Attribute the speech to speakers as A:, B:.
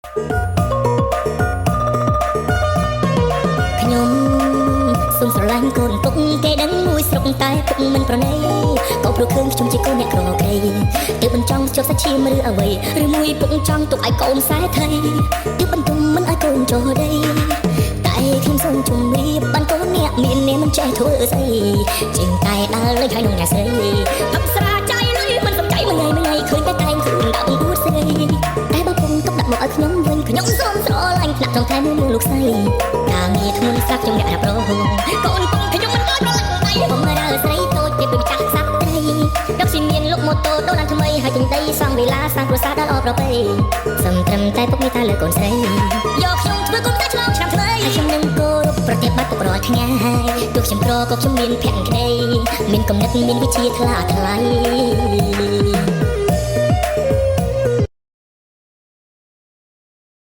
A: ខ្ញុំសូមស្រឡាញ់កូនពុកគេដឹងមួយស្រុកតែពុកមិនប្រណីក៏ព្រោះឃើញខ្ញុំជាកូនអ្នកក្រក្រៃទើបមិនចង់ជប់សាច់ឈាមឬអ្វីឬមួយពុកចង់ទុកឲ្យកូនសែថៃទើបបន្ទុំមិនឲ្យកូនចុះដីតែខ្ញុំសូមជម្រាបបានកូនអ្នកមានអ្នកមិនចេះធ្វើស្អីជាងតែដើរលេងហើយនោះអ្នកស្រីផឹកស្រាចៃលុយមិនសំចៃមួយថ្ងៃឃើញតែតែងខ្លួនដាក់អួតស្រីតែបើពុកទុកដាក់មកឲ្យខ្ញុំវិញខ្ញុំសូមស្រឡាញ់ថ្នាក់ចង់ថែមួយលោកស្រីការងារធ្ងន់ស្រាប់ខ្ញុំអ្នករ៉ាប់រងកូនពុកខ្ញុំមិនដូចប្រឡាក់ដៃបំរើស្រីតូចពីពីចាស់សាក់ត្រីដឹកស៊ីមានលុកម៉ូតូដូនថ្មីហើយទិញដីសង់វិឡាសាងគ្រួសារដល់អបប្រពៃសំត្រឹមតែពុកមានតែលើកូនស្រីយកខ្ញុំធ្វើគុំតែឆ្លងឆ្នាំថ្មីហើយខ្ញុំនឹងគោរពប្រតិបត្តិពុករាល់ថ្ងៃទោះខ្ញុំក្រក៏ខ្ញុំមានភក្តីមានគំនិតមានវិជ្ជាថ្លាថ្លៃ